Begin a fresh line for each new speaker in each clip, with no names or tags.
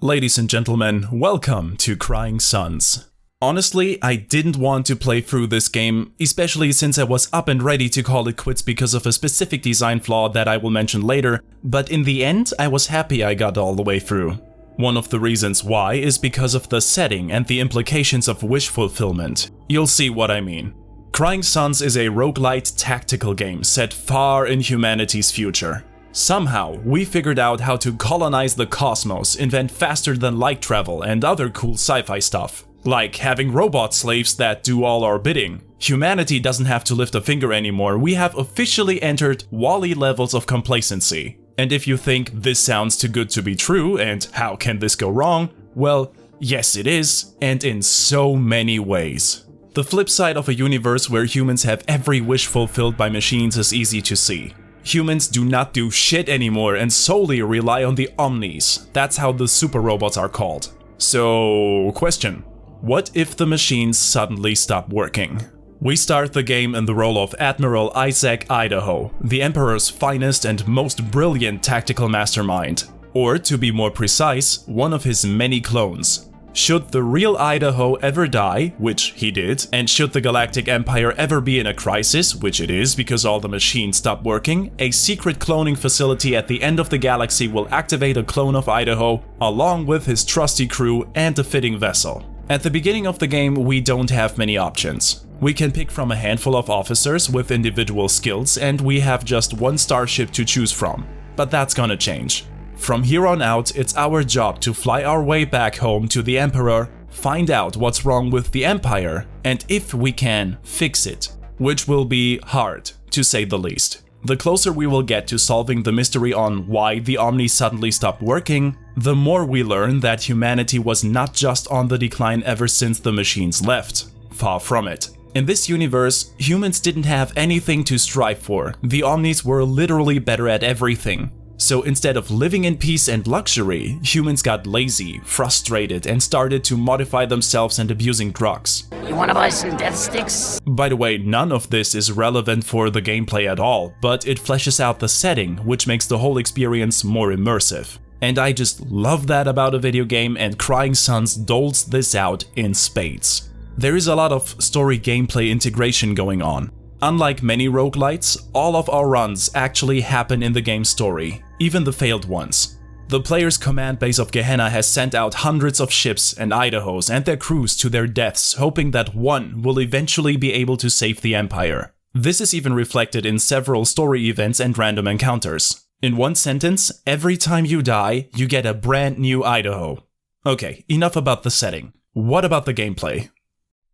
Ladies and gentlemen, welcome to Crying Suns. Honestly, I didn't want to play through this game, especially since I was up and ready to call it quits because of a specific design flaw that I will mention later, but in the end I was happy I got all the way through. One of the reasons why is because of the setting and the implications of wish fulfillment. You'll see what I mean. Crying Suns is a roguelite tactical game set far in humanity's future. Somehow, we figured out how to colonize the cosmos, invent faster than light travel and other cool sci-fi stuff. Like having robot slaves that do all our bidding. Humanity doesn't have to lift a finger anymore, we have officially entered WALL-E levels of complacency. And if you think this sounds too good to be true and how can this go wrong, well, yes it is, and in so many ways. The flip side of a universe where humans have every wish fulfilled by machines is easy to see. Humans do not do shit anymore and solely rely on the Omnis. That's how the super robots are called. So, question. What if the machines suddenly stop working? We start the game in the role of Admiral Isaac Idaho, the Emperor's finest and most brilliant tactical mastermind. Or, to be more precise, one of his many clones. Should the real Idaho ever die, which he did, and should the Galactic Empire ever be in a crisis, which it is because all the machines stop working, a secret cloning facility at the end of the galaxy will activate a clone of Idaho, along with his trusty crew and a fitting vessel. At the beginning of the game, we don't have many options. We can pick from a handful of officers with individual skills, and we have just one starship to choose from. But that's gonna change. From here on out, it's our job to fly our way back home to the Emperor, find out what's wrong with the Empire, and if we can, fix it. Which will be hard, to say the least. The closer we will get to solving the mystery on why the Omni suddenly stopped working, the more we learn that humanity was not just on the decline ever since the machines left. Far from it. In this universe, humans didn't have anything to strive for. The Omnis were literally better at everything. So instead of living in peace and luxury, humans got lazy, frustrated, and started to modify themselves and abusing drugs.
You wanna buy some death sticks?
By the way, none of this is relevant for the gameplay at all, but it fleshes out the setting, which makes the whole experience more immersive. And I just love that about a video game, and Crying Suns doles this out in spades. There is a lot of story gameplay integration going on. Unlike many roguelites, all of our runs actually happen in the game's story, even the failed ones. The player's command base of Gehenna has sent out hundreds of ships and Idahos and their crews to their deaths, hoping that one will eventually be able to save the Empire. This is even reflected in several story events and random encounters. In one sentence, every time you die, you get a brand new Idaho. Okay, enough about the setting. What about the gameplay?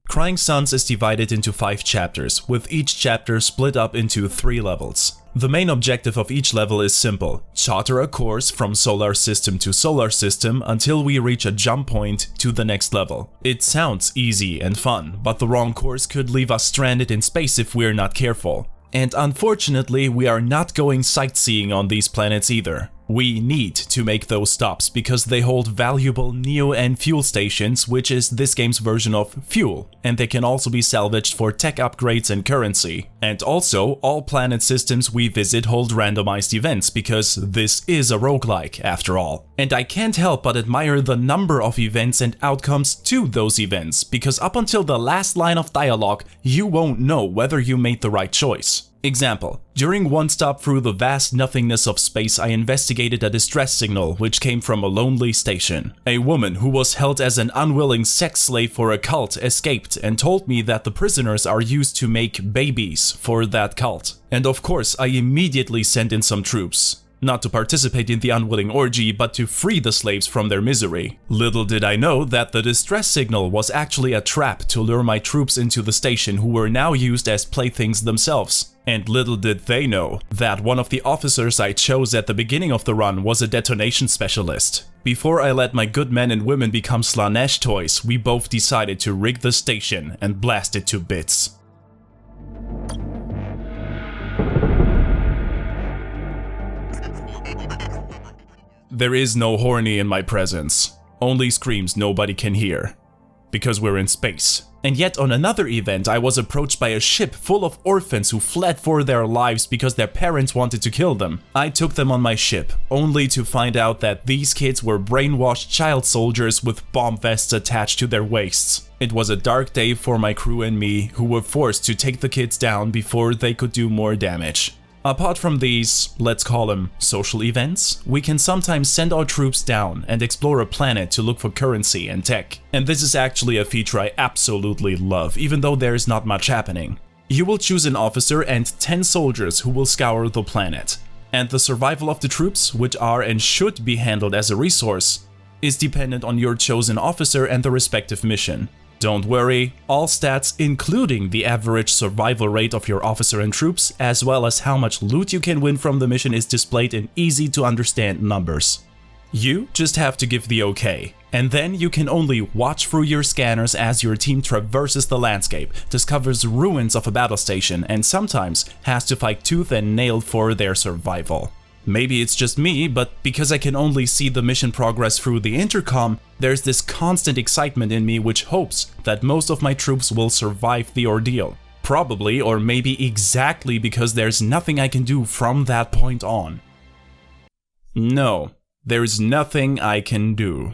Crying Suns is divided into 5 chapters, with each chapter split up into 3 levels. The main objective of each level is simple: charter a course from solar system to solar system until we reach a jump point to the next level. It sounds easy and fun, but the wrong course could leave us stranded in space if we're not careful. And unfortunately, we are not going sightseeing on these planets either. We need to make those stops because they hold valuable neo and fuel stations, which is this game's version of fuel, and they can also be salvaged for tech upgrades and currency. And also, all planet systems we visit hold randomized events because this is a roguelike after all. And I can't help but admire the number of events and outcomes to those events, because up until the last line of dialogue, you won't know whether you made the right choice. Example: during one stop through the vast nothingness of space, I investigated a distress signal which came from a lonely station. A woman who was held as an unwilling sex slave for a cult escaped and told me that the prisoners are used to make babies for that cult. And of course, I immediately sent in some troops. Not to participate in the unwilling orgy, but to free the slaves from their misery. Little did I know that the distress signal was actually a trap to lure my troops into the station, who were now used as playthings themselves. And little did they know that one of the officers I chose at the beginning of the run was a detonation specialist. Before I let my good men and women become Slanesh toys, we both decided to rig the station and blast it to bits. There is no horny in my presence, only screams nobody can hear. Because we're in space, And yet on another event I was approached by a ship full of orphans who fled for their lives because their parents wanted to kill them. I took them on my ship, only to find out that these kids were brainwashed child soldiers with bomb vests attached to their waists. It was a dark day for my crew and me, who were forced to take the kids down before they could do more damage. Apart from these, let's call them social events, we can sometimes send our troops down and explore a planet to look for currency and tech. And this is actually a feature I absolutely love, even though there's not much happening. You will choose an officer and 10 soldiers who will scour the planet. And the survival of the troops, which are and should be handled as a resource, is dependent on your chosen officer and the respective mission. Don't worry, all stats including the average survival rate of your officer and troops, as well as how much loot you can win from the mission, is displayed in easy to understand numbers. You just have to give the okay, and then you can only watch through your scanners as your team traverses the landscape, discovers ruins of a battle station, and sometimes has to fight tooth and nail for their survival. Maybe it's just me, but because I can only see the mission progress through the intercom, there's this constant excitement in me which hopes that most of my troops will survive the ordeal. Probably, or maybe exactly because there's nothing I can do from that point on. No, there's nothing I can do.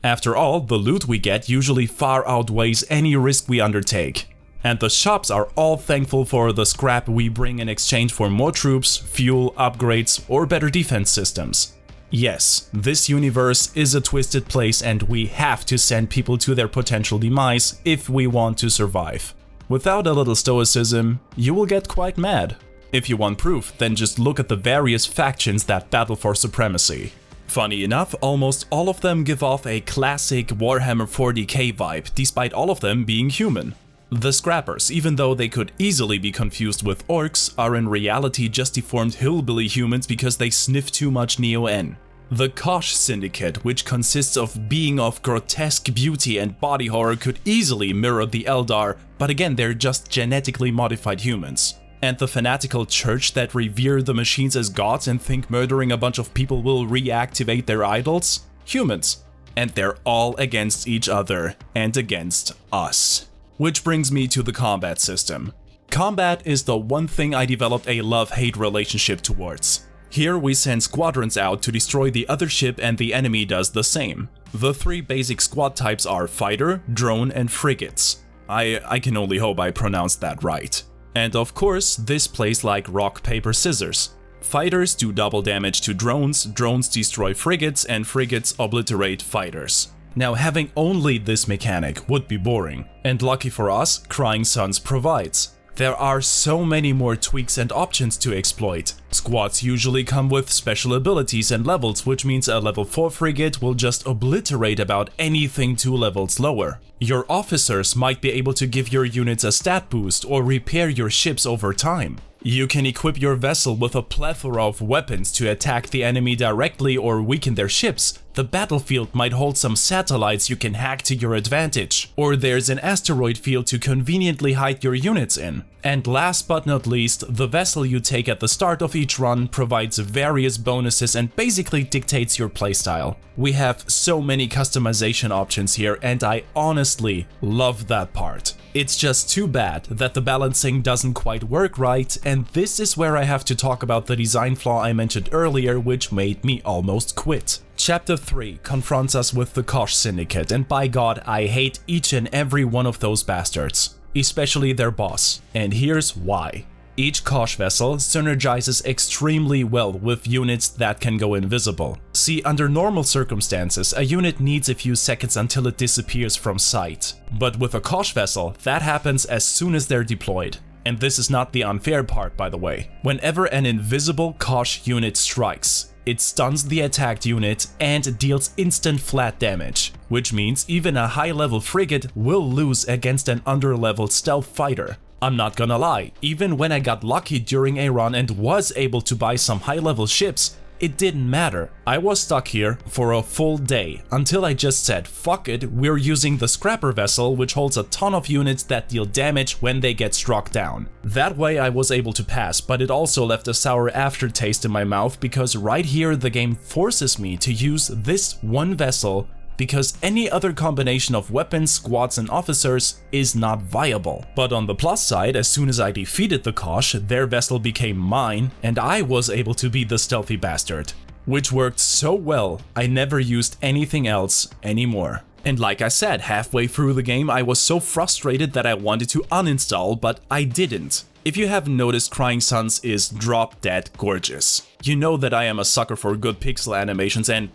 After all, the loot we get usually far outweighs any risk we undertake. And the shops are all thankful for the scrap we bring in exchange for more troops, fuel, upgrades, or better defense systems. Yes, this universe is a twisted place and we have to send people to their potential demise if we want to survive. Without a little stoicism, you will get quite mad. If you want proof, then just look at the various factions that battle for supremacy. Funny enough, almost all of them give off a classic Warhammer 40k vibe, despite all of them being human. The Scrappers, even though they could easily be confused with orcs, are in reality just deformed hillbilly humans because they sniff too much Neo-N. The Kosh Syndicate, which consists of being of grotesque beauty and body horror, could easily mirror the Eldar, but again they're just genetically modified humans. And the fanatical church that revere the machines as gods and think murdering a bunch of people will reactivate their idols? Humans. And they're all against each other, and against us. Which brings me to the combat system. Combat is the one thing I developed a love-hate relationship towards. Here we send squadrons out to destroy the other ship and the enemy does the same. The three basic squad types are fighter, drone, and frigates. I can only hope I pronounced that right. And of course, this plays like rock, paper, scissors. Fighters do double damage to drones, drones destroy frigates, and frigates obliterate fighters. Now, having only this mechanic would be boring, and lucky for us, Crying Suns provides. There are so many more tweaks and options to exploit. Squads usually come with special abilities and levels, which means a level 4 frigate will just obliterate about anything 2 levels lower. Your officers might be able to give your units a stat boost or repair your ships over time. You can equip your vessel with a plethora of weapons to attack the enemy directly or weaken their ships. The battlefield might hold some satellites you can hack to your advantage. Or there's an asteroid field to conveniently hide your units in. And last but not least, the vessel you take at the start of each run provides various bonuses and basically dictates your playstyle. We have so many customization options here and I honestly love that part. It's just too bad that the balancing doesn't quite work right, and this is where I have to talk about the design flaw I mentioned earlier, which made me almost quit. Chapter 3 confronts us with the Kosh Syndicate, and by God, I hate each and every one of those bastards, especially their boss, and here's why. Each Kosh vessel synergizes extremely well with units that can go invisible. See, under normal circumstances, a unit needs a few seconds until it disappears from sight. But with a Kosh vessel, that happens as soon as they're deployed. And this is not the unfair part, by the way. Whenever an invisible Kosh unit strikes, it stuns the attacked unit and deals instant flat damage, which means even a high-level frigate will lose against an under-leveled stealth fighter. I'm not gonna lie, even when I got lucky during a run and was able to buy some high-level ships, it didn't matter. I was stuck here for a full day until I just said, fuck it, we're using the Scrapper vessel, which holds a ton of units that deal damage when they get struck down. That way I was able to pass, but it also left a sour aftertaste in my mouth because right here the game forces me to use this one vessel because any other combination of weapons, squads and officers is not viable. But on the plus side, as soon as I defeated the Kosh, their vessel became mine and I was able to be the stealthy bastard. Which worked so well, I never used anything else anymore. And like I said, halfway through the game I was so frustrated that I wanted to uninstall, but I didn't. If you haven't noticed, Crying Suns is drop dead gorgeous. You know that I am a sucker for good pixel animations and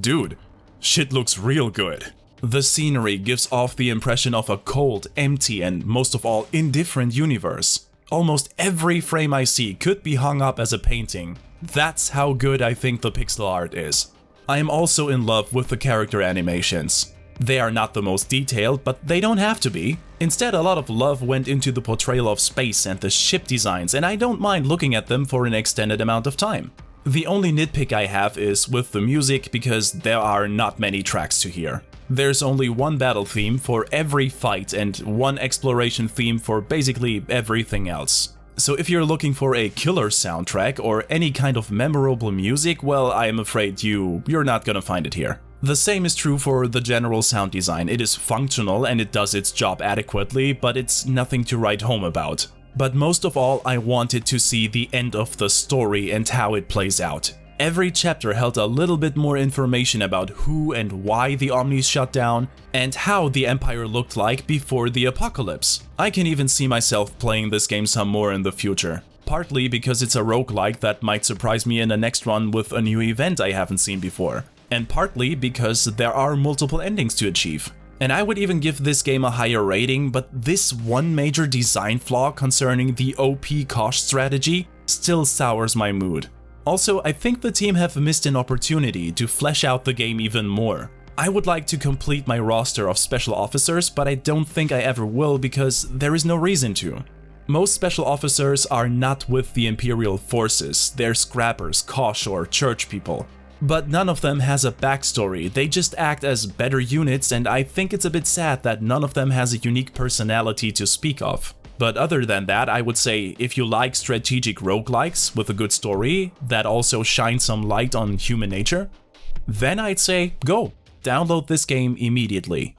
dude, shit looks real good. The scenery gives off the impression of a cold, empty and most of all indifferent universe. Almost every frame I see could be hung up as a painting. That's how good I think the pixel art is. I am also in love with the character animations. They are not the most detailed, but they don't have to be. Instead, a lot of love went into the portrayal of space and the ship designs, and I don't mind looking at them for an extended amount of time. The only nitpick I have is with the music, because there are not many tracks to hear. There's only one battle theme for every fight and one exploration theme for basically everything else. So if you're looking for a killer soundtrack or any kind of memorable music, well, I am afraid you're not gonna find it here. The same is true for the general sound design. It is functional and it does its job adequately, but it's nothing to write home about. But most of all, I wanted to see the end of the story and how it plays out. Every chapter held a little bit more information about who and why the Omnis shut down, and how the Empire looked like before the apocalypse. I can even see myself playing this game some more in the future. Partly because it's a roguelike that might surprise me in the next run with a new event I haven't seen before. And partly because there are multiple endings to achieve. And I would even give this game a higher rating, but this one major design flaw concerning the OP Kosh strategy still sours my mood. Also, I think the team have missed an opportunity to flesh out the game even more. I would like to complete my roster of special officers, but I don't think I ever will because there is no reason to. Most special officers are not with the Imperial forces, they're scrappers, Kosh or church people. But none of them has a backstory, they just act as better units, and I think it's a bit sad that none of them has a unique personality to speak of. But other than that, I would say if you like strategic roguelikes with a good story that also shines some light on human nature, then I'd say go, download this game immediately.